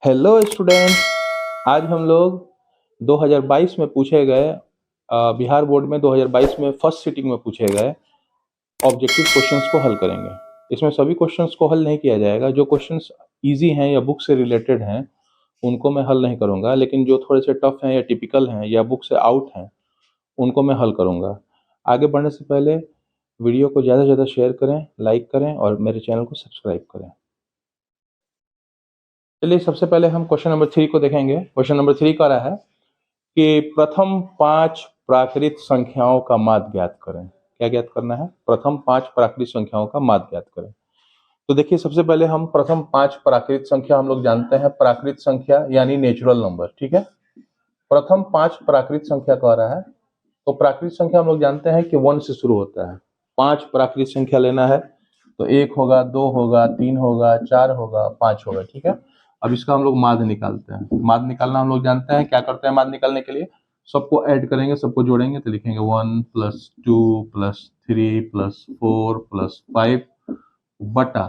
Hello students, आज हम लोग 2022 में पूछे गए बिहार बोर्ड में 2022 में फर्स्ट सिटिंग में पूछे गए ऑब्जेक्टिव क्वेश्चंस को हल करेंगे। इसमें सभी क्वेश्चंस को हल नहीं किया जाएगा। जो क्वेश्चंस इजी हैं या बुक से रिलेटेड हैं उनको मैं हल नहीं करूंगा, लेकिन जो थोड़े से टफ हैं या टिपिकल हैं या बुक से आउट हैं उनको मैं हल करूंगा। आगे बढ़ने से पहले वीडियो को ज़्यादा से ज़्यादा शेयर करें, लाइक करें और मेरे चैनल को सब्सक्राइब करें। चलिए सबसे पहले हम क्वेश्चन नंबर 3 को देखेंगे। क्वेश्चन नंबर 3 कह रहा है कि प्रथम 5 प्राकृत संख्याओं का माध्य ज्ञात करें। क्या ज्ञात करना है? प्रथम 5 प्राकृत संख्याओं का माध्य ज्ञात करें। तो देखिए सबसे पहले हम प्रथम 5 प्राकृत संख्या हम लोग जानते हैं, प्राकृत संख्या यानी नेचुरल नंबर, ठीक है। प्रथम 5 प्राकृत संख्या कह रहा है, तो प्राकृत संख्या हम लोग जानते हैं कि 1 से शुरू होता है। 5 प्राकृत संख्या लेना है तो 1 होगा, 2 होगा, 3 होगा, 4 होगा, 5 होगा, ठीक है। अब इसका हम लोग माध्य निकालते हैं। माध्य निकालना हम लोग जानते हैं। क्या करते हैं माध्य निकालने के लिए? सबको ऐड करेंगे, सबको जोड़ेंगे तो लिखेंगे 1 + 2 + 3 + 4 + 5 बटा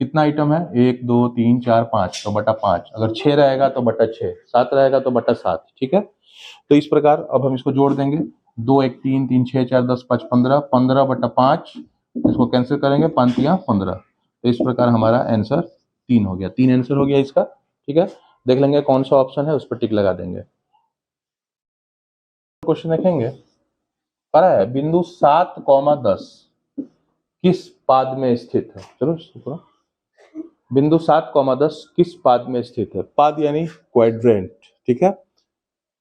कितना आइटम है? 1 2 3 4 5, तो बटा 5। अगर 6 रहेगा तो बटा 6, 7 रहेगा तो बटा 7, ठीक है। तो इस प्रकार अब हम इसको जोड़ देंगे। 2 1 3 3 6 4 10 5 15, 15 बटा 5, इसको कैंसिल करेंगे, 5 या 15। तो इस प्रकार हमारा आंसर 3 हो गया। 3 आंसर हो गया इसका, ठीक है। देख लेंगे कौन सा ऑप्शन है, उस पर टिक लगा देंगे। क्वेश्चन देखेंगे, कह रहा है बिंदु 7,10 किस पाद में स्थित है? चलो शुक्र। बिंदु 7,10 किस पाद में स्थित है? पाद यानी क्वाड्रेंट, ठीक है।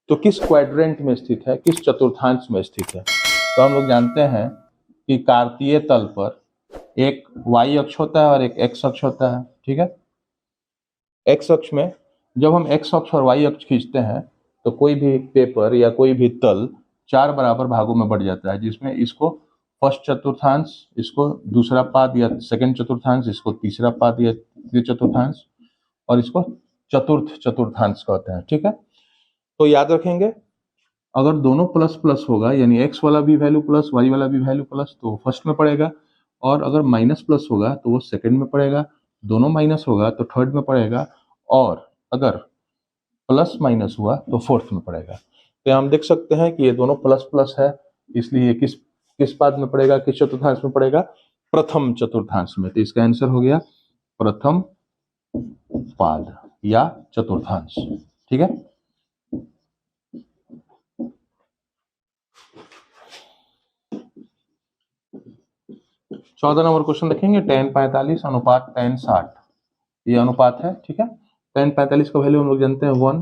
तो किस क्वाड्रेंट में स्थित है, किस चतुर्थांश में स्थित है? तो हम लोग जानते हैं कि कार्तीय तल पर एक y अक्ष होता है और एक x अक्ष होता है, ठीक है। x अक्ष में जब हम x अक्ष और y अक्ष खींचते हैं तो कोई भी पेपर या कोई भी तल 4 बराबर भागों में बढ़ जाता है, जिसमें इसको फर्स्ट चतुर्थांश, इसको दूसरा पाद या सेकंड चतुर्थांश, इसको तीसरा पाद या तृतीय चतुर्थांश और इसको चतुर्थ चतुर्थांश कहते हैं, ठीक है। तो याद रखेंगे, अगर दोनों प्लस प्लस होगा यानी x वाला भी वैल्यू प्लस, y वाला भी वैल्यू प्लस, तो फर्स्ट में पड़ेगा। और अगर माइनस प्लस होगा तो वो सेकंड में पड़ेगा। दोनों माइनस होगा तो थर्ड में पड़ेगा। और अगर प्लस माइनस हुआ तो फोर्थ में पड़ेगा। तो हम देख सकते हैं कि ये दोनों प्लस प्लस है, इसलिए किस किस पाद में पड़ेगा, किस चतुर्थांश में पड़ेगा? प्रथम चतुर्थांश में। तो इसका आंसर हो गया प्रथम पाद या चतुर्थांश, ठीक है। चौदह नंबर क्वेश्चन देखेंगे, tan 45 अनुपात tan 60। ये अनुपात है, ठीक है। tan 45 का वैल्यू हम लोग जानते हैं 1,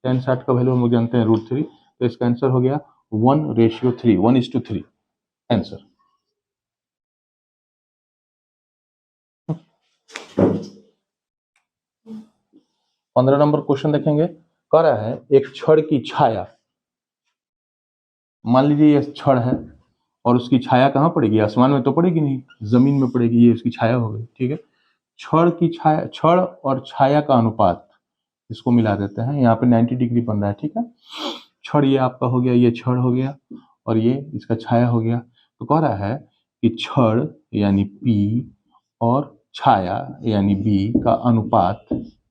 tan 60 का वैल्यू हम लोग जानते हैं √3। तो इसका आंसर हो गया 1:3, 1:3 आंसर। पंद्रह नंबर क्वेश्चन देखेंगे, कह रहा है एक छड़ की छाया, मान लीजिए ये छड़ है और उसकी छाया कहाँ पड़ेगी? आसमान में तो पड़ेगी नहीं, जमीन में पड़ेगी। ये उसकी छाया हो गई, ठीक है। छड़ की छाया, छड़ और छाया का अनुपात, इसको मिला देते हैं। यहाँ पे 90 डिग्री बन रहा है, ठीक है। छड़ ये आपका हो गया, ये छड़ हो गया और ये इसका छाया हो गया। तो कह रहा है कि छड़ यानी P और छाया यानी B का अनुपात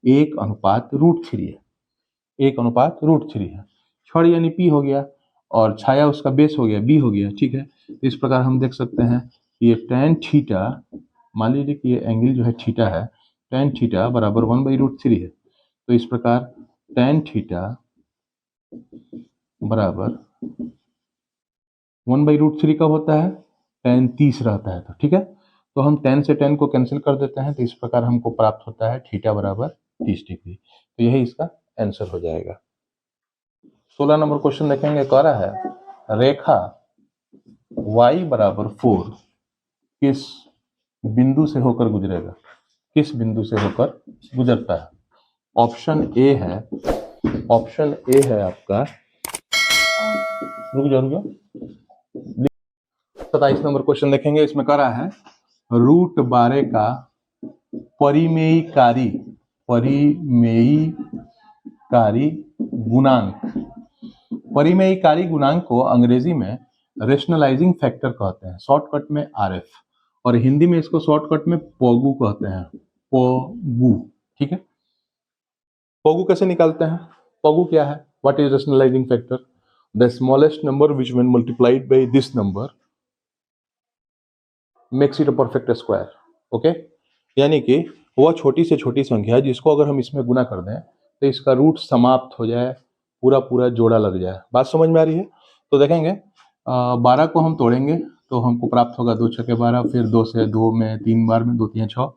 1:√3 है। 1:√3 है। छड़ यानी P हो गया और छाया उसका बेस हो गया, B हो गया, ठीक है। इस प्रकार हम देख सकते हैं कि ये tan थीटा, मान लीजिए कि ये एंगल जो है थीटा है, tan थीटा बराबर 1/√3 है। तो इस प्रकार tan थीटा बराबर 1/√3 कब होता है? tan 30 रहता है, तो ठीक है। तो हम tan से tan को कैंसिल कर देते हैं, तो इस प्रकार हमको प्राप्त होता है थीटा बराबर 30 डिग्री। तो यही इसका आंसर हो जाएगा। 16 नंबर क्वेश्चन देखेंगे, कह रहा है रेखा y बराबर 4 किस बिंदु से होकर गुजरेगा? किस बिंदु से होकर गुजरता है? ऑप्शन ए है, ऑप्शन ए है आपका, रुक जाओ 27 नंबर क्वेश्चन देखेंगे। इसमें कह रहा है √12 का परिमेयकारी गुणांक। परिमेयकारी गुणांक को अंग्रेजी में रेशनलाइजिंग फैक्टर कहते हैं, शॉर्टकट में RF, और हिंदी में इसको शॉर्टकट में पोगू कहते हैं, पोगू, ठीक है। पॉगू कैसे निकालते हैं? पॉगू क्या है? What is rationalising factor? The smallest number which when multiplied by this number makes it a perfect square. Okay, यानी कि वह छोटी से छोटी संख्या जिसको अगर हम इसमें गुना कर दें तो इसका रूट समाप्त हो जाए, पूरा पूरा जोड़ा लग जाए। बात समझ में आ रही है? तो देखेंगे 12 को हम तोड़ेंगे तो हमको प्राप्त होगा 2 छके 12, फिर 2 से 2 में 3 बार में 2 3 6,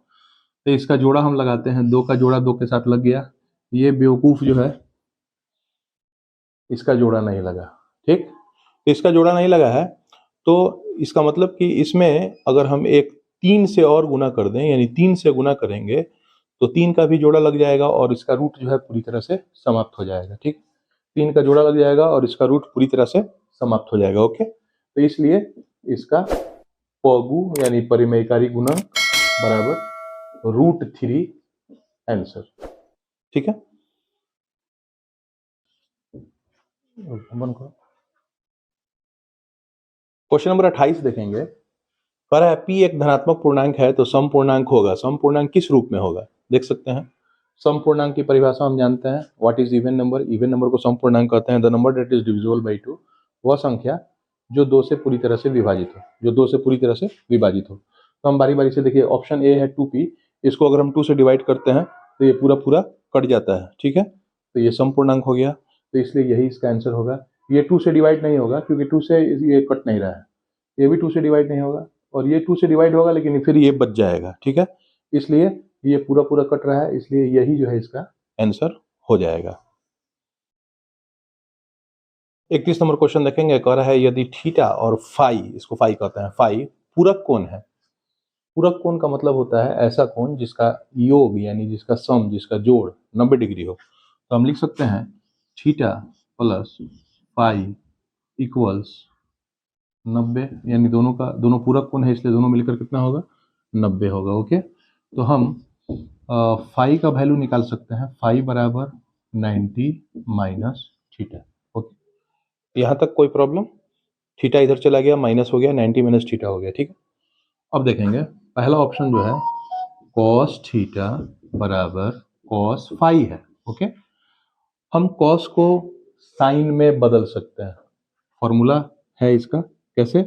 तो इसका जोड़ा हम लगाते हैं, 2 का जोड़ा 2 के साथ लग गया। ये बेवकूफ जो है इसका जोड़ा नहीं लगा। ठीक, इसका जोड़ा नहीं लगा है तो इसका मतलब कि इसमें अगर हम एक 3 से और गुना कर दें, यानी 3 से गुना करेंगे तो 3 का भी जोड़ा लग जाएगा और इसका रूट जो है पूरी तरह से समाप्त हो जाएगा। ठीक, 3 का जोड़ा लग जाएगा और इसका रूट पूरी तरह से समाप्त हो जाएगा। ओके, तो इसलिए इसका पॉगू यानी परिमेयकारी गुणक बराबर √3 आंसर। ठीक है, क्वेश्चन नंबर 28 देखेंगे। कह रहा है पी एक धनात्मक पूर्णांक है तो सम पूर्णांक होगा। सम पूर्णांक किस रूप में होगा? देख सकते हैं, सम पूर्णांक की परिभाषा हम जानते हैं। What is even number? Even number को सम पूर्णांक कहते हैं। The number that is divisible by 2, वह संख्या जो 2 से पूरी तरह से विभाजित हो, जो 2 से पूरी तरह से विभाजित हो। तो हम बारी बारी से देखिए, ऑप्शन ए है 2p, इसको अगर हम 2 से डिवाइड करते हैं तो ये पूरा पूरा कट जाता है। ठीक है, तो ये सम पूर्णांक हो गया, तो इसलिए यही इसका आंसर होगा। ये 2 से डिवाइड नहीं होगा क्योंकि 2 से ये कट नहीं रहा है, ये भी 2 से डिवाइड नहीं होगा और ये 2 से डिवाइड होगा लेकिन फिर ये बच जाएगा। ठीक है, इसलिए ये पूरा पूरा कट रहा है, इसलिए यही जो है इसका आंसर हो जाएगा। 31 नंबर क्वेश्चन देखेंगे। कह रहा है यदि थीटा और फाई, इसको फाई कहते हैं, फाई पूरक कोण है। पूरक कोण का मतलब होता है ऐसा कोण जिसका योग यानी जिसका सम, जिसका जोड़ 90 डिग्री हो। तो हम लिख सकते हैं थीटा प्लस फाई इक्वल्स 90, यानी दोनों का दोनों पूरक कोण है इसलिए दोनों मिलकर कितना होगा? 90 होगा। ओके, तो हम फाई का वैल्यू निकाल सकते हैं। फाई बराबर 90 माइनस थीटा। ओके, यहाँ तक कोई प्रॉब्लम? थीटा इधर चला गया, माइनस हो गया, 90 माइनस थीटा हो गया। ठीक है, अब देखेंगे पहला ऑप्शन जो है कॉस थीटा बराबर कॉस फाई है। ओके, हम कॉस को साइन में बदल सकते हैं, फॉर्मूला है इसका। कैसे?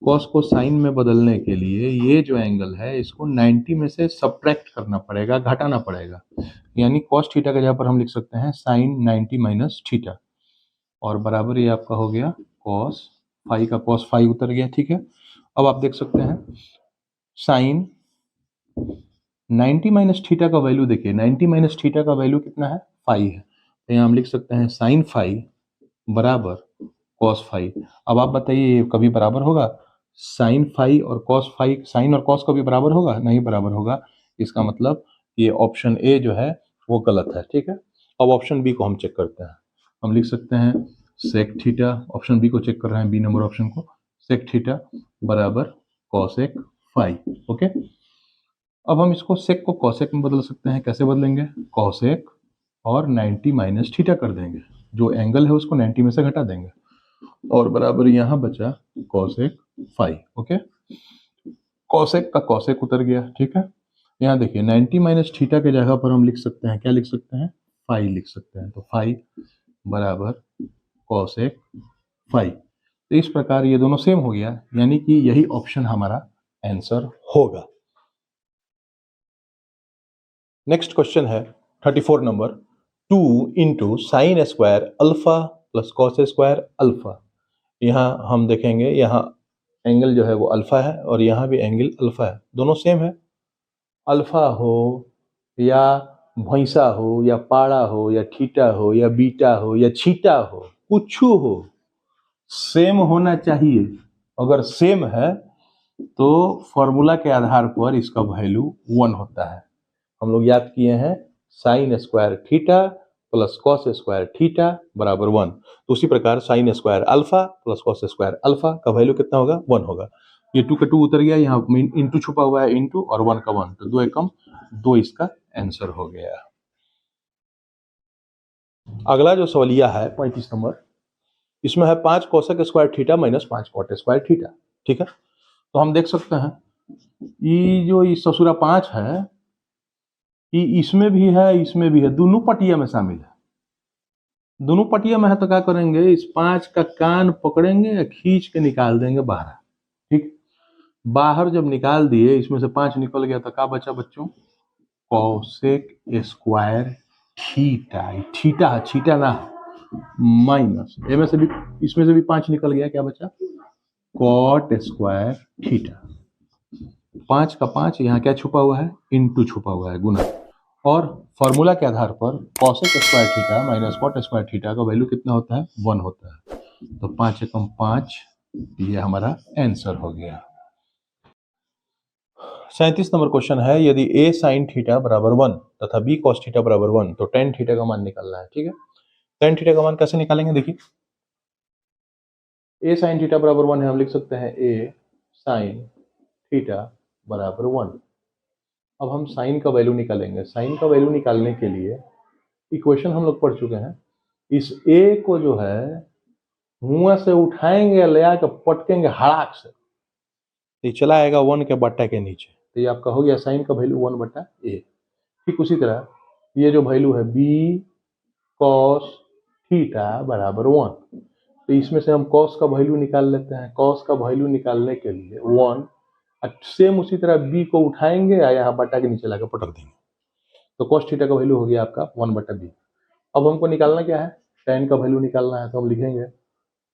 कॉस को साइन में बदलने के लिए ये जो एंगल है इसको 90 में से सब्ट्रैक्ट करना पड़ेगा, घटाना पड़ेगा, यानी कॉस थीटा का जगह पर हम लिख सकते हैं साइन 90 माइनस थीटा, और बराबर ये आपका हो गया कॉस फाई का कॉस फाई उतर गया। ठीक है, अब आप देख सकते हैं साइन 90 माइनस थीटा का वैल्यू देखिए, 90 माइनस थीटा का वैल्यू कितना है? फाई है, तो यहाँ हम लिख सकते हैं साइन फाई बराबर कॉस फाई। अब आप बताइए ये कभी बराबर होगा? साइन फाई और कॉस फाई, साइन और कॉस कभी बराबर होगा? नहीं बराबर होगा। इसका मतलब ये ऑप्शन ए जो है वो गलत है। ठीक है, अब ऑप्शन बी को हम चेक करते हैं। हम लिख सकते हैं सेक थीटा, ऑप्शन बी को चेक कर रहे हैं, बी नंबर ऑप्शन को, सेक थीटा बराबर कॉसेक फाई। ओके, अब हम इसको सेक को कॉसेक में बदल सकते हैं। कैसे बदलेंगे? कॉसेक और 90 माइनस थीटा कर देंगे, जो एंगल है उसको 90 में से घटा देंगे, और बराबर यहाँ बचा कॉसेक फाई। ओके, कॉसेक का कॉसेक उतर गया। ठीक है, यहाँ देखिए 90 माइनस थीटा के जगह पर हम लिख सकते हैं, क्या लिख सकते हैं? फाई लिख सकते हैं। तो फाई बराबर कॉसेक फाई। तो इस प्रकार ये दोनों सेम हो गया, यानी कि यही ऑप्शन हमारा आंसर होगा। नेक्स्ट क्वेश्चन है 34 number, 2 into sine square alpha plus cos square alpha. यहाँ हम देखेंगे, यहाँ एंगल जो है वो अल्फा है और यहाँ भी एंगल अल्फा है, दोनों सेम है। अल्फा हो या भैंसा हो या पाड़ा हो या थीटा हो या बीटा हो या छीटा हो, कुछ हो, सेम होना चाहिए। अगर सेम है तो फॉर्मूला के आधार पर इसका वैल्यू 1 होता है। हम लोग याद किए हैं sine square theta plus cos square theta बराबर 1, तो उसी प्रकार sine square alpha plus cos square alpha का वैल्यू कितना होगा? 1 होगा। ये 2 का 2 उतर गया, यहाँ इंटू छुपा हुआ है, इंटू और 1 का 1, तो 2 एकम 2 इसका आंसर हो गया। अगला जो सवालिया है 35 नंबर, इसमें है 5 cosec square theta minus 5 cot square theta. ठीक है, तो हम देख सकते हैं ये जो ससुरा 5 है कि इसमें भी है, इसमें भी है, दोनों पटिया में शामिल है। दोनों पटिया में है तो क्या करेंगे, इस 5 का कान पकड़ेंगे, खींच के निकाल देंगे बाहर। ठीक, बाहर जब निकाल दिए, इसमें से 5 निकल गया तो क्या बचा बच्चों, cosec square theta. Theta theta ना माइनस, इसमें से भी 5 निकल गया, क्या बचा, कॉट स्क्वायर थीटा। 5 का 5 यहाँ क्या छुपा हुआ है, इंटू छुपा हुआ है, गुना। और फॉर्मूला के आधार पर cosec square theta minus cot square theta का वैल्यू कितना होता है, 1 होता है। तो 5 एकम 5, ये हमारा आंसर हो गया। 37 नंबर क्वेश्चन है, यदि a sin थीटा बराबर 1 तथा b cos थीटा बराबर 1 तो tan थीटा का मान निकालना है। ठीक है, tan थीटा का मान कैसे निकालेंगे, देखिए a sin थीटा बराबर 1 है, हम लिख सकते हैं a sin थीटा बराबर 1। अब हम साइन का वैल्यू निकालेंगे। साइन का वैल्यू निकालने के लिए इक्वेशन हम लोग पढ़ चुके हैं। इस a को जो है मुंह से उठाएंगे, ले आकर पटकेंगे हड़ाक से, तो ये चला आएगा 1 के बट्टा के नीचे। तो ये आपका हो गया साइन का वैल्यू 1 बट्टा a। ठीक उसी तरह ये जो वैल्यू है b cos थीटा बराबर 1, तो इसमें से हम cos का वैल्यू निकाल लेते हैं। cos का वैल्यू निकालने के लिए 1, सेम उसी तरह b को उठाएंगे या यहाँ बट्टा के नीचे लाकर पटक देंगे, तो cos थीटा का वैल्यू हो गया आपका 1 बट्टा b। अब हमको निकालना क्या है, tan का वैल्यू निकालना है, तो हम लिखेंगे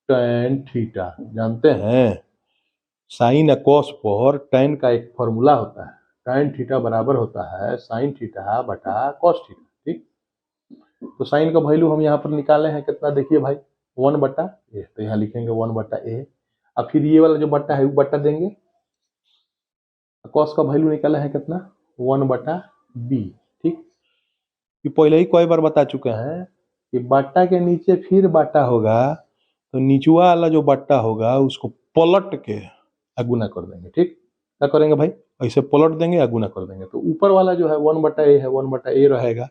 tan थीटा। जानते हैं साइन कॉस पर tan का एक फॉर्मूला होता है, tan थीटा बराबर होता है साइन थीटा बटा कॉस थीटा। ठीक, तो साइन का वैल्यू हम यहाँ पर निकाले हैं कितना, देखिए भाई 1 बट्टा ए, तो यहाँ लिखेंगे 1 बट्टा ए। अब फिर ये वाला जो बट्टा है वो बट्टा देंगे, कॉस का वैल्यू निकाला है कितना, 1 बटा बी। ठीक, ये पहले ही कई बार बता चुके हैं कि बट्टा के नीचे फिर बट्टा होगा, तो नीचुआ वाला जो बट्टा होगा उसको पलट के गुना कर देंगे। ठीक, क्या करेंगे भाई, ऐसे पलट देंगे या गुना कर देंगे, तो ऊपर वाला जो है 1 बटा ए है, 1 बटा ए रहेगा,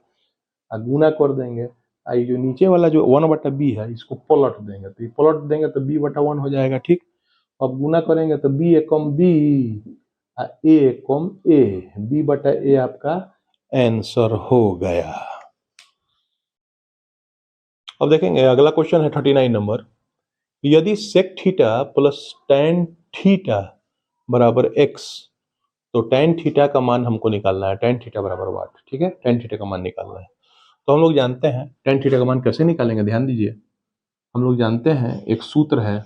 गुना कर देंगे। आई जो नीचे वाला जो 1 बटा बी है इसको पलट देंगे, तो ये पलट देंगे तो बी बटा 1 हो जाएगा। ठीक, अब गुना करेंगे तो बी एकम बी, ए एकम ए, बी बटा ए आपका आंसर हो गया। अब देखेंगे अगला क्वेश्चन है 39 नंबर, यदि sec theta plus tan theta बराबर x, तो tan थीटा का मान हमको निकालना है। tan थीटा बराबर वाट। ठीक है, tan थीटा का मान निकालना है। तो हम लोग जानते हैं tan थीटा का मान कैसे निकालेंगे, ध्यान दीजिए। हम लोग जानते हैं एक सूत्र है,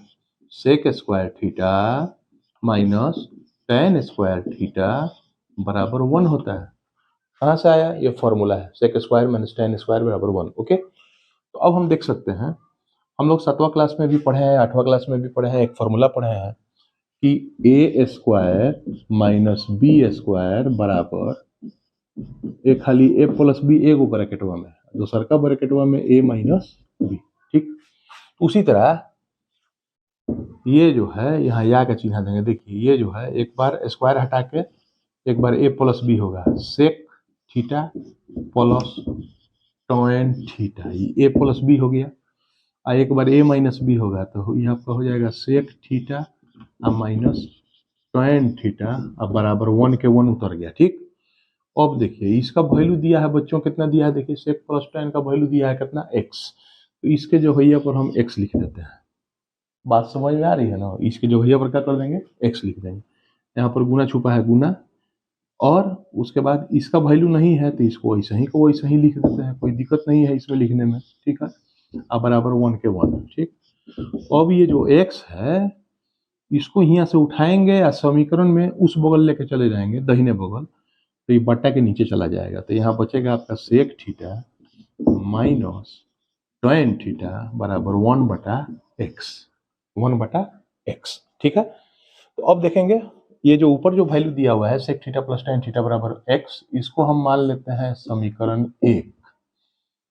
sec square theta minus tan square theta बराबर 1 होता है। कहाँ से आया, ये फॉर्मूला है, sec square minus tan square बराबर 1। ओके, तो अब हम देख सकते हैं, हम लोग 7वां क्लास में भी पढ़े हैं, 8वां क्लास में भी पढ़े हैं, एक फॉर्मूला पढ़े हैं कि ए स्क्वायर माइनस बी स्क्वायर बराबर ए खाली ए प्लस बी एगो ब्रैकेटवा में, दूसर का ब्रैकेटवा में ए माइनस बी। ठीक, उसी तरह ये जो है यहाँ या का चिन्ह देंगे। देखिए ये जो है एक बार स्क्वायर हटा के एक बार ए प्लस बी होगा, sec theta plus tan theta, ये ए प्लस बी हो गया। और एक बार ए माइनस बी होगा तो यहाँ पर हो जाएगा sec theta minus tan theta, अब बराबर 1 के 1 उतर गया। ठीक, अब देखिए इसका वैल्यू दिया है बच्चों, कितना दिया है, देखिए सेक प्लस tan का वैल्यू दिया है कितना, x। तो इसके जो हैया पर हम x लिख देते हैं। बात समझ में आ रही है ना, इसके जो हैया पर क्या कर देंगे, x लिख देंगे। यहाँ पर गुना छुपा है, गुना, और उसके बाद इसका वैल्यू नहीं है तो इसको वैसे ही को वैसे ही लिख देते हैं, कोई दिक्कत नहीं है इसमें लिखने में। ठीक है, अब बराबर 1 के 1। ठीक, अब ये जो x है इसको यहाँ से उठाएंगे या समीकरण में उस बगल लेके चले जाएंगे, दाहिने बगल, तो ये बट्टा के नीचे चला जाएगा। तो यहाँ बचेगा आपका sec theta minus tan theta बराबर 1 बटा एक्स, 1 बटा एक्स। ठीक है, तो अब देखेंगे ये जो ऊपर जो वैल्यू दिया हुआ है sec theta plus tan theta बराबर एक्स, इसको हम मान लेते हैं समीकरण 1।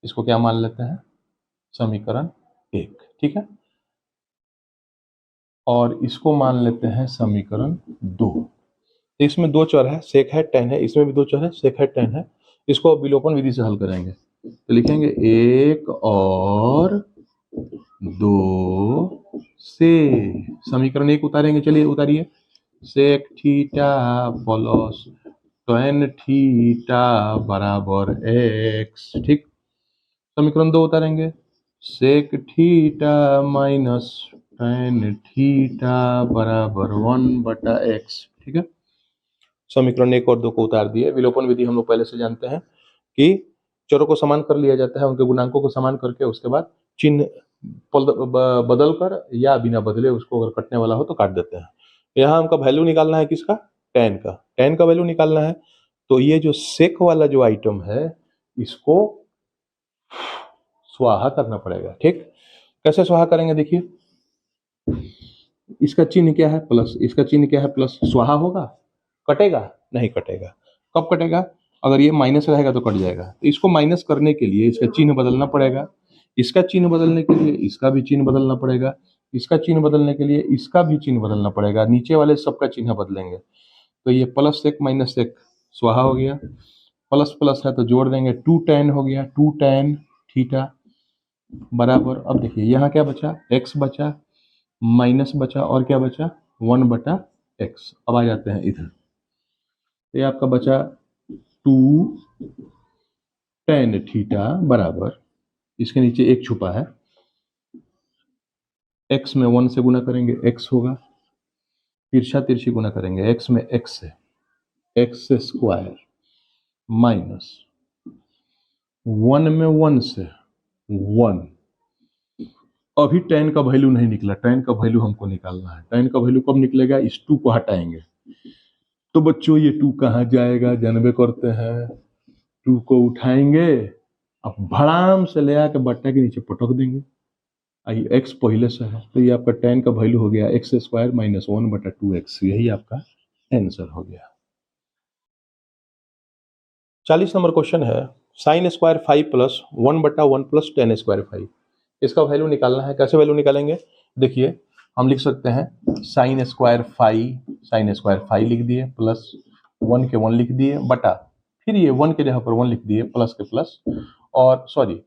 इसको क्या मान लेते हैं, समीकरण 1। ठीक है, और इसको मान लेते हैं समीकरण 2। तो इसमें दो चर है, सेक है tan है, इसमें भी दो चर है, सेक है tan है। इसको अब विलोपन विधि से हल करेंगे, तो लिखेंगे 1 और 2 से समीकरण 1 उतारेंगे। चलिए उतारिए, sec theta plus tan theta बराबर x, ठीक। समीकरण 2 उतारेंगे, sec theta minus tan theta बराबर 1/x, ठीक है। समीकरण 1 और 2 को उतार दिए। विलोपन विधि हम लोग पहले से जानते हैं कि चरों को समान कर लिया जाता है, उनके गुणांकों को समान करके उसके बाद चिन्ह बदल कर या बिना बदले उसको अगर कटने वाला हो तो काट देते हैं। यहाँ हमका वैल्यू निकालना है किसका, tan का वैल्यू निकालना है। तो ये जो सेक वाला जो आइटम है इसको स्वाहा करना पड़ेगा, ठीक। कैसे स्वाहा करेंगे, देखिए इसका चिन्ह क्या है प्लस, इसका चिन्ह क्या है प्लस, स्वाहा होगा, कटेगा नहीं, कटेगा। कब कटेगा, अगर ये माइनस रहेगा तो कट जाएगा। तो इसको माइनस करने के लिए इसका चिन्ह बदलना पड़ेगा, इसका चिन्ह बदलने के लिए इसका भी चिन्ह बदलना पड़ेगा, इसका चिन्ह बदलने के लिए इसका भी चिन्ह बदलना पड़ेगा, नीचे वाले सबका चिन्ह बदलेंगे। तो ये प्लस एक माइनस एक स्वाहा हो गया, प्लस प्लस है तो जोड़ देंगे, 2 tan हो गया, 2 tan थीटा बराबर, अब देखिए यहाँ क्या बचा, x बचा, माइनस बचा और क्या बचा, 1/x। अब आ जाते हैं इधर, ये आपका बचा 2 tan थीटा बराबर, इसके नीचे एक छुपा है, x में 1 से गुना करेंगे x होगा, तिरछा तिरछी गुना करेंगे, x में x है, x स्क्वायर माइनस 1 में 1 से 1। अभी tan का वैल्यू नहीं निकला, tan का वैल्यू हमको निकालना है। tan का वैल्यू कब निकलेगा, इस 2 को हटाएंगे। तो बच्चों ये 2 कहाँ जाएगा, जानबे करते हैं, 2 को उठाएंगे, अब भड़ाम से ले आके बट्टा के नीचे पटक देंगे। आई x पहले से है तो ये आपका tan का वैल्यू हो गया x स्क्वायर माइनस 1/2x, यही आपका आंसर हो गया। 40 नंबर क्वेश्चन है, sine square 5 plus 1/1 plus tan square 5, इसका वैल्यू निकालना है। कैसे वैल्यू निकालेंगे, देखिए हम लिख सकते हैं साइन स्क्वायर 5 लिख दिए, प्लस 1 के 1 लिख दिए, बटा फिर ये 1 के जगह पर 1 लिख दिए, प्लस के प्लस, और सॉरी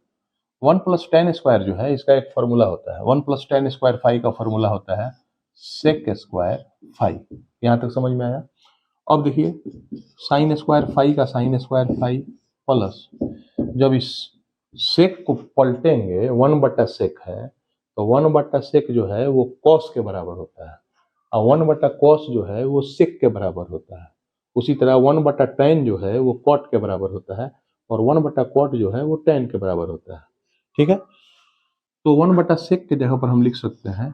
1 प्लस tan स्क्वायर जो है इसका एक फॉर्मूला होता है, 1 प्लस tan स्क्वायर 5 का फॉर्मूला होता है सेक स्क्वायर 5। यहाँ तक समझ में आया। अब देखिए साइन स्क्वायर 5 का साइन स्क्वायर 5 प्लस, जब इस सेक को पलटेंगे 1/सेक है तो 1/सेक जो है वो कॉस के बराबर होता है, और 1/कॉस जो है वो सेक के बराबर होता है। उसी तरह 1/tan जो है वो कॉट के बराबर होता है, और 1/कॉट जो है वो tan के बराबर होता है, ठीक है। तो 1/सेक के जगह पर हम लिख सकते हैं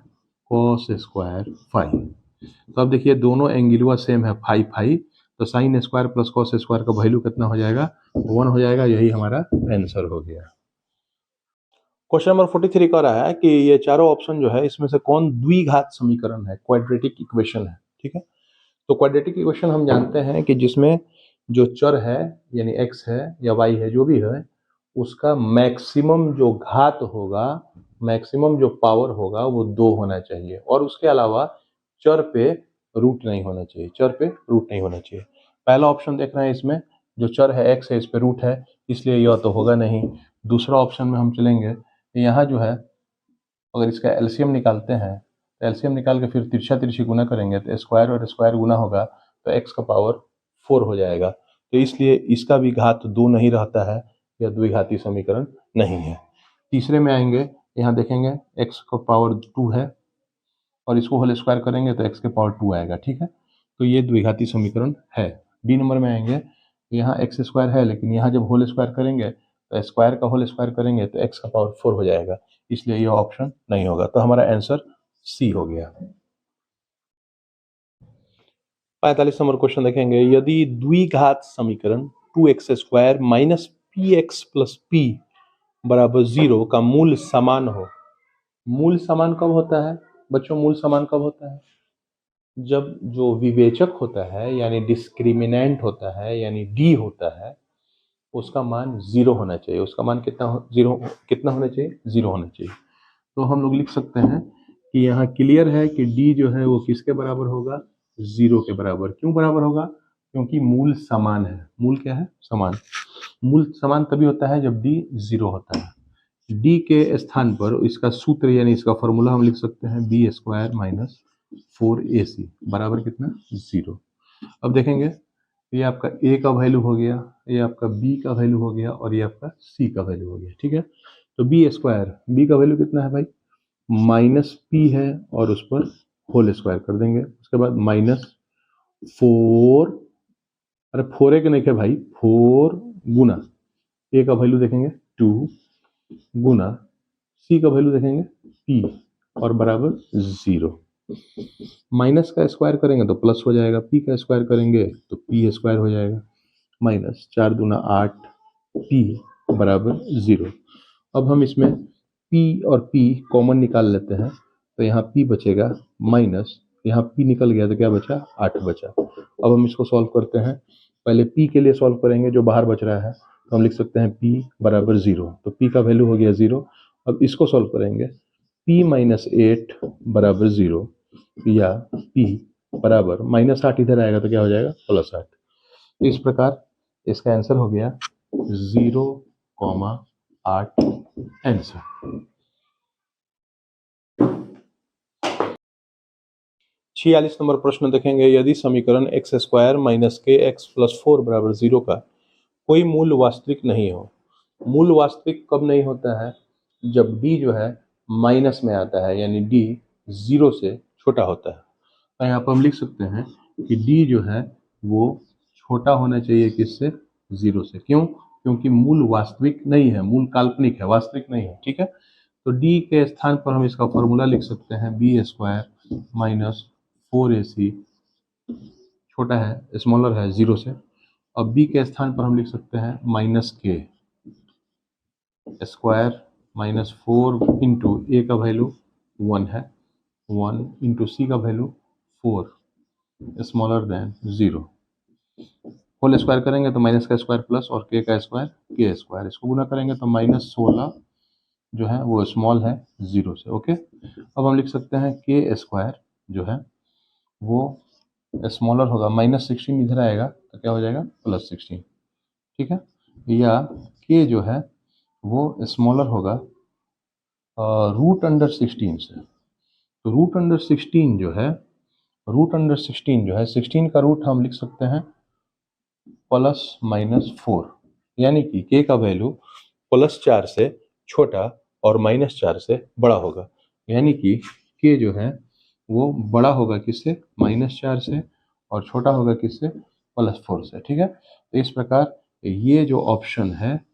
कॉस स्क्वायर 5। तो अब देखिए दोनों एंगलवा सेम है 5, तो sine square plus cos square का वैल्यू कितना हो जाएगा, 1 हो जाएगा, यही हमारा आंसर हो गया। क्वेश्चन नंबर 43 कह रहा है कि ये चारों ऑप्शन जो है इसमें से कौन द्विघात समीकरण है, क्वाड्रेटिक इक्वेशन है, ठीक है। तो क्वाड्रेटिक इक्वेशन हम जानते हैं कि जिसमें जो चर है यानी x है या y है जो भी है, उसका मैक्सिमम जो घात होगा, मैक्सिमम जो पावर होगा वो 2 होना चाहिए, और उसके अलावा चर पे रूट नहीं होना चाहिए, चर पे रूट नहीं होना चाहिए। पहला ऑप्शन देख रहे हैं, इसमें जो चर है x है इस पे रूट है, इसलिए यह तो होगा नहीं। दूसरा ऑप्शन में हम चलेंगे, यहाँ जो है अगर इसका एलसीएम निकालते हैं तो एलसीएम निकाल के फिर तिरछा तिरछी गुना करेंगे तो स्क्वायर और स्क्वायर गुना होगा तो x का पावर 4 हो जाएगा, तो इसलिए इसका भी घात 2 नहीं रहता है, यह द्विघाती समीकरण नहीं है। तीसरे में आएंगे, यहाँ देखेंगे x का पावर 2 है और इसको होल स्क्वायर करेंगे तो x के पावर 2 आएगा, ठीक है। तो ये द्विघाती समीकरण है। डी नंबर में आएंगे, यहाँ एक्स स्क्वायर है लेकिन यहाँ जब होल स्क्वायर करेंगे तो स्क्वायर का होल स्क्वायर करेंगे तो x का पावर 4 हो जाएगा, इसलिए यह ऑप्शन नहीं होगा। तो हमारा आंसर सी हो गया। 45 नंबर क्वेश्चन देखेंगे, यदि द्विघात समीकरण 2x square minus px plus p बराबर 0 का मूल समान हो। मूल समान कब होता है बच्चों, मूल समान कब होता है, जब जो विवेचक होता है यानी डिस्क्रिमिनेंट होता है यानी डी होता है, उसका मान 0 होना चाहिए। उसका मान कितना होना चाहिए, 0 होना चाहिए। तो हम लोग लिख सकते हैं कि यहाँ क्लियर है कि डी जो है वो किसके बराबर होगा, 0 के बराबर। क्यों बराबर होगा, क्योंकि मूल समान है। मूल क्या है, समान। मूल समान तभी होता है जब डी 0 होता है। डी के स्थान पर इसका सूत्र यानी इसका फॉर्मूला हम लिख सकते हैं बी स्क्वायर माइनस 4ac बराबर कितना, 0। अब देखेंगे ये आपका ए का वैल्यू हो गया, ये आपका बी का वैल्यू हो गया और ये आपका सी का वैल्यू हो गया। ठीक है, तो बी स्क्वायर, बी का वैल्यू कितना है भाई, माइनस पी है और उस पर होल स्क्वायर कर देंगे। उसके बाद माइनस 4, अरे 4 है कि नहीं क्या भाई, 4 गुना ए का वैल्यू देखेंगे 2 गुना सी का वैल्यू देखेंगे पी और बराबर 0। माइनस का स्क्वायर करेंगे तो प्लस हो जाएगा, पी का स्क्वायर करेंगे तो पी स्क्वायर हो जाएगा। माइनस 4 दूना 8 पी बराबर 0। अब हम इसमें पी और पी कॉमन निकाल लेते हैं, तो यहाँ पी बचेगा माइनस, यहाँ पी निकल गया तो क्या बचा, 8 बचा। अब हम इसको सॉल्व करते हैं, पहले पी के लिए सॉल्व करेंगे, जो बाहर बच रहा है, तो हम लिख सकते हैं पी बराबर 0, तो पी का वैल्यू हो गया 0। अब इसको सॉल्व करेंगे, पी माइनस 8 बराबर 0 या पी बराबर माइनस 8 इधर आएगा तो क्या हो जाएगा, प्लस 8। तो इस प्रकार इसका आंसर हो गया 0,8 आंसर। 46 नंबर प्रश्न देखेंगे, यदि समीकरण एक्स स्क्वायर माइनस के एक्स प्लस 4 बराबर 0 का कोई मूल वास्तविक नहीं हो। मूल वास्तविक कब नहीं होता है, जब डी जो है माइनस में आता है, यानी डी 0 से छोटा होता है। तो यहाँ पर हम लिख सकते हैं कि डी जो है वो छोटा होना चाहिए किससे, 0 से। क्यों, क्योंकि मूल वास्तविक नहीं है, मूल काल्पनिक है, वास्तविक नहीं है। ठीक है, तो डी के स्थान पर हम इसका फॉर्मूला लिख सकते हैं, बी स्क्वायर माइनस 4ac, छोटा है, स्मॉलर है 0 से। अब बी के स्थान पर हम लिख सकते हैं माइनस के स्क्वायर माइनस 4 इंटू ए का वैल्यू 1 है, 1 इंटू सी का value 4 smaller than 0। Whole square करेंगे तो माइनस का स्क्वायर प्लस और के का स्क्वायर के स्क्वायर, इसको गुना करेंगे तो माइनस 16 जो है वो स्मॉल है 0 से। ओके, अब हम लिख सकते हैं के स्क्वायर जो है वो स्मॉलर होगा, माइनस 16 इधर आएगा तो क्या हो जाएगा, प्लस 16। ठीक है, या के जो है वो स्मॉलर होगा रूट अंडर 16 से। तो रूट अंडर 16 जो है, रूट अंडर 16 जो है, 16 का रूट हम लिख सकते हैं प्लस माइनस 4, यानी कि के का वैल्यू प्लस 4 से छोटा और माइनस 4 से बड़ा होगा, यानी कि के जो है वो बड़ा होगा किससे, माइनस 4 से, और छोटा होगा किससे, प्लस 4 से। ठीक है, तो इस प्रकार ये जो ऑप्शन है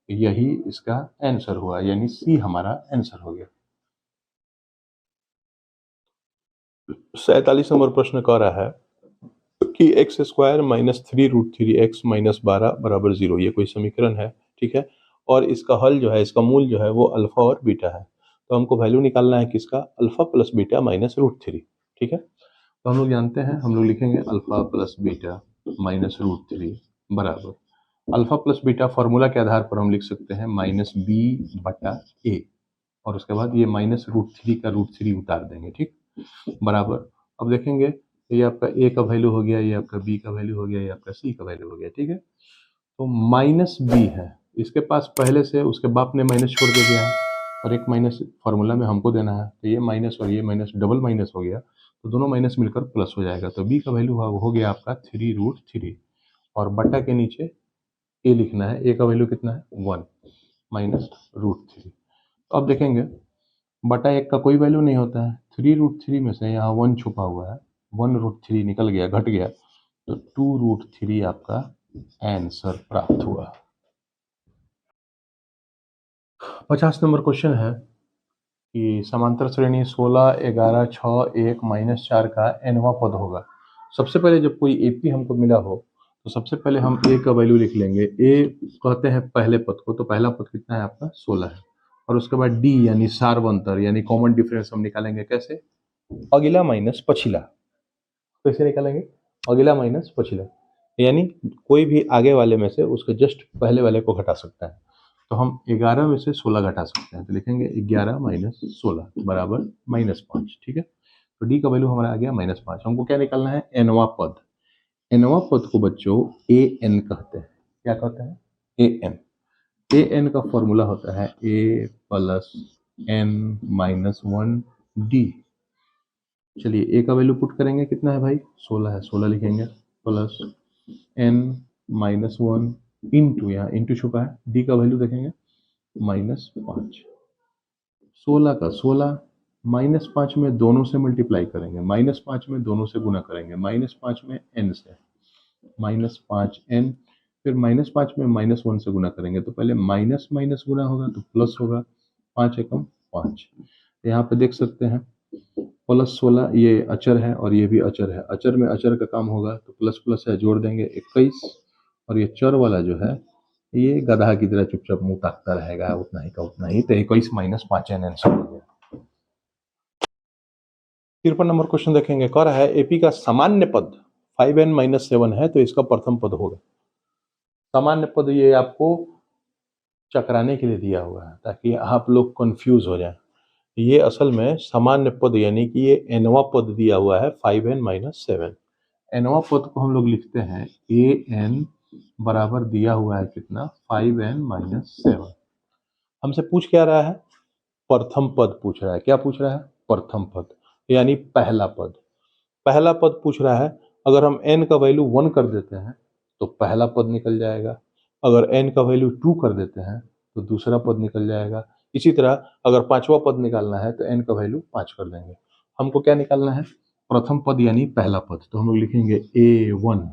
यही इसका आंसर हुआ, यानी सी हमारा आंसर हो गया। 47 नंबर प्रश्न कह रहा है कि x square minus 3√3x minus 12 बराबर 0, ये कोई समीकरण है। ठीक है, और इसका हल जो है, इसका मूल जो है वो अल्फा और बीटा है। तो हमको वैल्यू निकालना है किसका, अल्फा प्लस बीटा माइनस √3। ठीक है, तो हम लोग जानते हैं, हम लोग लिखेंगे अल्फा प्लस बीटा माइनस √3 बराबर, अल्फा प्लस बीटा फॉर्मूला के आधार पर हम लिख सकते हैं माइनस बी बटा ए, और उसके बाद ये माइनस √3 का √3 उतार देंगे। ठीक, बराबर, अब देखेंगे ये आपका ए का वैल्यू हो गया, ये आपका बी का वैल्यू हो गया, ये आपका सी का वैल्यू हो गया। ठीक है, तो माइनस बी है इसके पास पहले से, उसके बाप ने माइनस छोड़ के दिया है, और एक माइनस फॉर्मूला में हमको देना है, तो ये माइनस और ये माइनस डबल माइनस हो गया, तो दोनों माइनस मिलकर प्लस हो जाएगा। तो बी का वैल्यू हो गया आपका 3√3, और बटा के नीचे ए लिखना है, ए का वैल्यू कितना है 1 माइनस √3। तो अब देखेंगे बटा 1 का कोई वैल्यू नहीं होता है, 3√3 में से यहाँ 1 छुपा हुआ है, 1√3 निकल गया, घट गया, तो 2√3 आपका आंसर प्राप्त हुआ। 50 नंबर क्वेश्चन है कि समांतर श्रेणी 16, 11, 6, 1, माइनस 4 का nवां पद होगा। सबसे पहले जब कोई एपी हमको मिला हो तो सबसे पहले हम ए का वैल्यू लिख लेंगे, ए कहते हैं पहले पद को, तो पहला पद कितना है आपका 16 है, और उसके बाद डी यानी सार्वंतर यानी कॉमन डिफरेंस हम निकालेंगे कैसे, अगला माइनस पछिला। कैसे निकालेंगे, अगला माइनस पछिला, यानी कोई भी आगे वाले में से उसके जस्ट पहले वाले को घटा सकता है। तो हम 11 में से 16 घटा सकते हैं, तो लिखेंगे 11 माइनस 16 बराबर -5। ठीक है, तो डी का वैल्यू हमारा आ गया -5। हमको क्या निकालना है, एनवा पद। एनवा पद को बच्चों ए एन कहते हैं। क्या कहते हैं, ए एन। ए एन का फॉर्मूला होता है ए प्लस एन माइनस 1 डी। चलिए ए का वैल्यू पुट करेंगे, कितना है भाई 16 है, 16 लिखेंगे, प्लस n-1 इंटू, यहाँ इंटू छुपा है, d का वैल्यू देखेंगे -5, 16 का 16, -5 में दोनों से मल्टीप्लाई करेंगे, -5 में दोनों से गुना करेंगे, -5 में n से, -5n, फिर -5 में -1 से गुना करेंगे, तो पहले माइनस माइनस गुना होगा तो प्लस होगा, 5 एकम 5। यहाँ पे देख सकते हैं +16 ये अचर है और ये भी अचर है, अचर में अचर का काम होगा तो प्लस प्लस है, जोड़ देंगे 21, और ये चर वाला जो है ये गधा की तरह चुपचाप मुंह ताकता रहेगा, उतना ही का उतना ही, तो 21 - 5n आंसर हो गया। 53 नंबर क्वेश्चन देखेंगे, कह रहा है एपी का सामान्य पद 5n - 7 है तो इसका प्रथम पद होगा। सामान्य पद ये आपको चकराने के लिए दिया हुआ है ताकि आप लोग कंफ्यूज हो जाएं। ये असल में सामान्य पद यानी कि ये nवां पद दिया हुआ है 5n - 7। nवां पद को हम लोग लिखते हैं an बराबर दिया हुआ है कितना, 5n - 7। हमसे पूछ क्या रहा है, प्रथम पद पूछ रहा है। क्या पूछ रहा है, प्रथम पद यानी पहला पद। पहला पद पूछ रहा है, अगर हम n का वैल्यू 1 कर देते हैं तो पहला पद निकल जाएगा, अगर n का वैल्यू 2 कर देते हैं तो दूसरा पद निकल जाएगा। इसी तरह अगर पांचवा पद निकालना है तो n का वैल्यू 5 कर देंगे। हमको क्या निकालना है, प्रथम पद यानी पहला पद, तो हम लोग लिखेंगे a1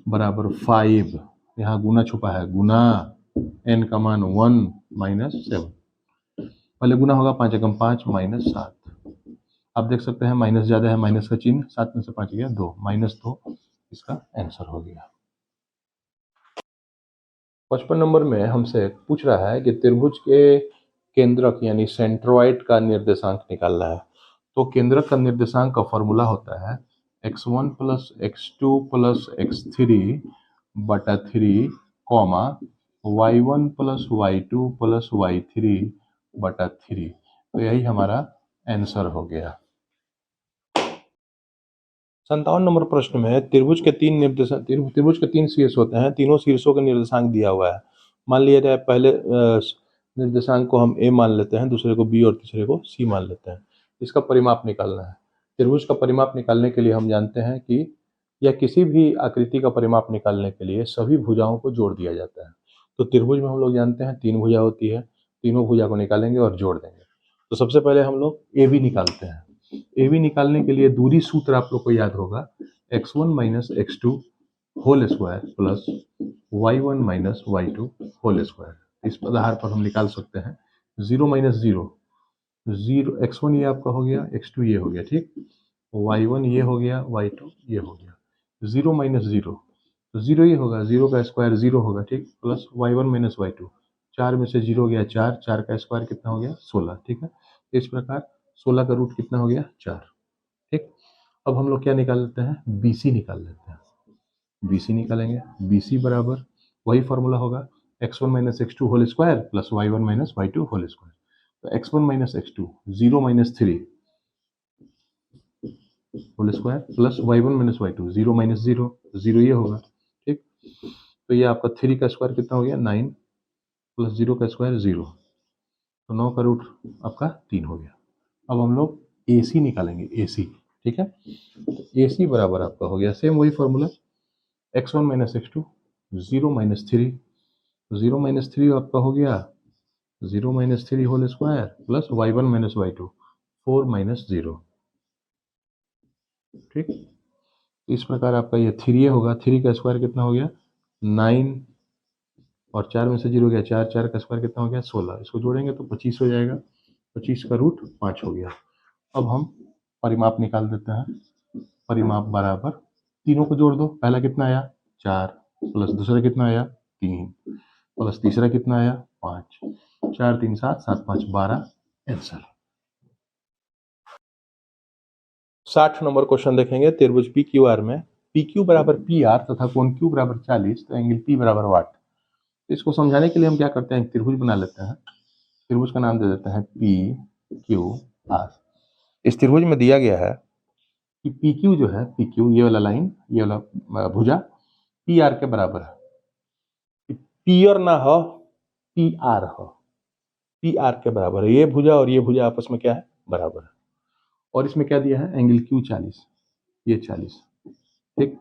बराबर 5, यहाँ गुना छुपा है, गुना n का मान 1 - 7, पहले गुना होगा 5 एकम 5 -7। आप देख सकते हैं माइनस ज्यादा है, माइनस का चिन्ह, 7 में से 5 गया 2, -2 इसका आंसर हो गया। 55 नंबर में हमसे पूछ रहा है कि त्रिभुज के केंद्रक यानी सेंट्रोइड का निर्देशांक निकालना है। तो केंद्रक का निर्देशांक का फॉर्मूला होता है x1 + x2 + x3 बटा 3, y1 + y2 + y3 बटा 3। तो यही हमारा आंसर हो गया। 57 नंबर प्रश्न में त्रिभुज के तीन शीर्ष होते हैं, तीनों शीर्षों का निर्देशांक दिया हुआ है। मान लिया जाए पहले निर्देशांक को हम a मान लेते हैं, दूसरे को b और तीसरे को c मान लेते हैं। इसका परिमाप निकालना है। त्रिभुज का परिमाप निकालने के लिए हम जानते हैं कि या किसी भी आकृति का परिमाप निकालने के लिए सभी भुजाओं को जोड़ दिया जाता है। तो त्रिभुज में हम लोग जानते हैं 3 भुजा होती है, तीनों भुजा को निकालेंगे और जोड़ देंगे। तो सबसे पहले हम लोग AB निकालते हैं। AB निकालने के लिए दूरी सूत्र आप लोग को याद होगा, x1 - x2 whole square plus y1 - y2 whole square. इस आधार पर हम निकाल सकते हैं 0 - 0, 0 x1 ये आपका हो गया, x2 ये हो गया, ठीक, y1 ये हो गया, y2 ये हो गया। 0 - 0 तो 0 ये होगा, 0 का स्क्वायर 0 होगा, ठीक, प्लस y1 - y2, 4 में से 0 गया 4, 4 का स्क्वायर कितना हो गया 16, ठीक है। इस प्रकार 16 का रूट कितना हो गया 4, ठीक। अब हम लोग क्या निकाल लेते हैं, BC निकाल लेते हैं। BC निकालेंगे, BC बराबर वही फॉर्मूला होगा x1 - x2 whole square plus y1 - y2 whole square. तो x1 - x2 0 - 3 whole square plus y1 - y2 0 - 0, 0 ये होगा, ठीक। तो ये आपका 3 का स्क्वायर कितना हो गया 9 प्लस 0 का स्क्वायर 0, तो 9 का रूट आपका 3 हो गया। अब हम लोग AC निकालेंगे, AC, ठीक है। तो AC बराबर आपका हो गया सेम वही फॉर्मूला x1 - x2 0 - 3, 0 - 3 आपका हो गया 0 - 3 whole square plus y1 - y2 4 - 0, ठीक। इस प्रकार आपका ये 3 होगा, 3 का स्क्वायर कितना हो गया 9 और 4 में से 0 गया 4, 4 का स्क्वायर कितना हो गया 16, इसको जोड़ेंगे तो 25 हो जाएगा, 25 का रूट 5 हो गया। अब हम परिमाप निकाल देते हैं। परिमाप बराबर तीनों को जोड़ दो, पहला कितना आया 4 प्लस दूसरा कितना आया 3 प्लस तीसरा कितना आया 5, 4 3 7, 7 5 12 आंसर। 60 नंबर क्वेश्चन देखेंगे, त्रिभुज PQR में PQ बराबर PR तथा कोण Q बराबर 40 तो एंगल P बराबर वाट। इसको समझाने के लिए हम क्या करते हैं, त्रिभुज बना लेते हैं। त्रिभुज का नाम दे देते हैं PQR। इस त्रिभुज में दिया गया है कि PQ जो है, PQ ये वाला लाइन, ये वाला भुजा PR के बराबर है। PR ना हो, PR हो, PR के बराबर है। ये भुजा और ये भुजा आपस में क्या है, बराबर है। और इसमें क्या दिया है, एंगल Q 40, ये 40, ठीक।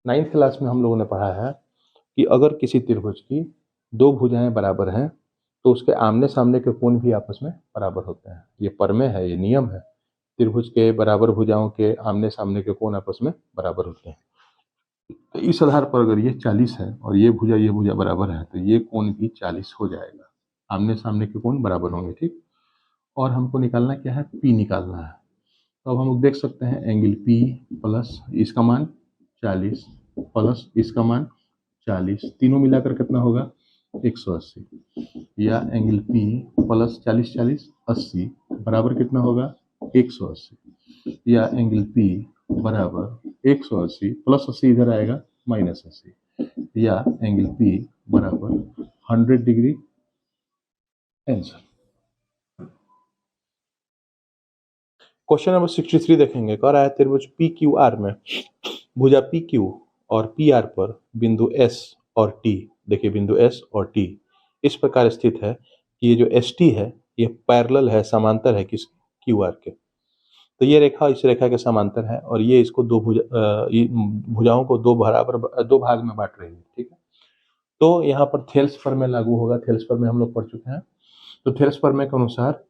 9th क्लास में हम लोगों ने पढ़ा है कि अगर किसी त्रिभुज की दो भुजाएं बराबर हैं तो उसके आमने सामने के कोण भी आपस में बराबर होते हैं। ये प्रमेय है, ये नियम है। त्रिभुज के बराबर भुजाओं के आमने सामने के कोण आपस में बराबर होते हैं। तो इस आधार पर अगर ये 40 है और ये भुजा बराबर है तो ये कोण भी 40 हो जाएगा। आमने सामने के कोण बराबर होंगे, ठीक। और हमको निकालना क्या है, पी निकालना है। तो अब हम लोग देख सकते हैं एंगल पी प्लस इसका मान 40 प्लस इसका मान 40, तीनों मिलाकर कितना होगा 180, या एंगल पी प्लस 40 40 80 बराबर कितना होगा 180, या एंगल पी बराबर 180 प्लस 80 इधर आएगा माइनस 80, या एंगल पी बराबर 100 डिग्री। आंसर क्वेश्चन नंबर 63 देखेंगे। कह रहा है त्रिभुज पी क्यू आर में भुजा पी क्यू और पी आर पर बिंदु एस और टी, देखिए बिंदु एस और टी इस प्रकार स्थित है कि ये जो एस टी है ये पैरेलल है, समांतर है किस क्यू आर के। तो ये रेखा इस रेखा के समांतर है और ये इसको ये भुजाओं को दो भाग में बांट रही है, ठीक है। तो यहाँ पर थेल्स प्रमेय लागू होगा। थेल्स प्रमेय हम लोग पढ़ चुके हैं। तो थेल्स प्रमेय के अनुसार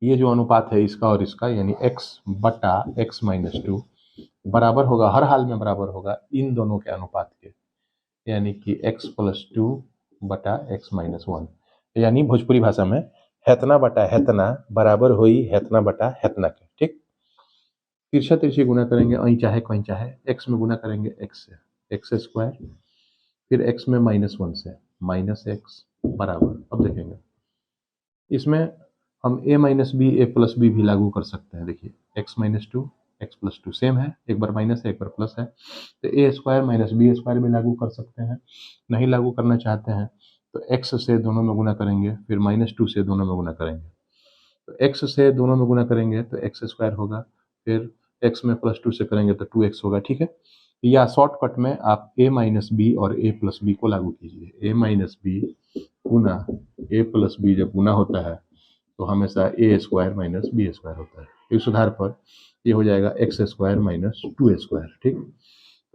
ये जो अनुपात है इसका और इसका, यानी x बटा x माइनस 2 बराबर होगा, हर हाल में बराबर होगा इन दोनों के अनुपात के, यानी कि x प्लस 2 बटा x माइनस 1, यानी भोजपुरी भाषा में हेतना बटा हेतना बराबर हुई हेतना बटा हेतना के, ठीक। तिरछा तिरछी गुना करेंगे, अहीं चाहे कहीं चाहे, x में गुना करेंगे x से एक्स स्क्वायर, फिर x में माइनस 1 से माइनस एक्स बराबर। अब देखेंगे इसमें हम a minus B A plus B भी लागू कर सकते हैं। देखिए x minus 2 x plus 2 same है, एक बार माइनस है एक बार प्लस है, तो ए स्क्वायर माइनस बी स्क्वायर भी लागू कर सकते हैं। नहीं लागू करना चाहते हैं तो x से दोनों में गुना करेंगे, फिर माइनस 2 से दोनों में गुना करेंगे। तो x से दोनों में गुना करेंगे तो एक्स स्क्वायर होगा, फिर x में प्लस 2 से करेंगे तो 2x होगा, ठीक है। या शॉर्टकट में आप a माइनस बी और a प्लस बी को लागू कीजिए। a माइनस बी गुना a प्लस बी जब गुना होता है तो हमेशा A square minus B square होता है। इस आधार पर ये हो जाएगा एक्स स्क्वायर माइनस 2 स्क्वायर, ठीक।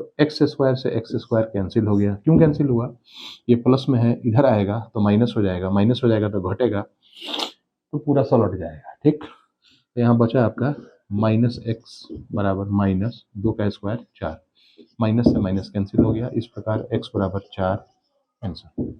तो एक्स स्क्वायर से एक्स स्क्वायर कैंसिल हो गया। क्यों कैंसिल हुआ, ये प्लस में है, इधर आएगा तो माइनस हो जाएगा, माइनस हो जाएगा तो घटेगा, तो पूरा सलट जाएगा, ठीक। तो यहाँ बचा आपका माइनस एक्स बराबर माइनस 2 का स्क्वायर 4, माइनस से माइनस कैंसिल हो गया, इस प्रकार एक्स बराबर 4 आंसर।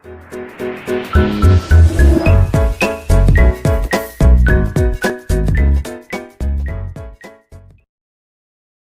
है।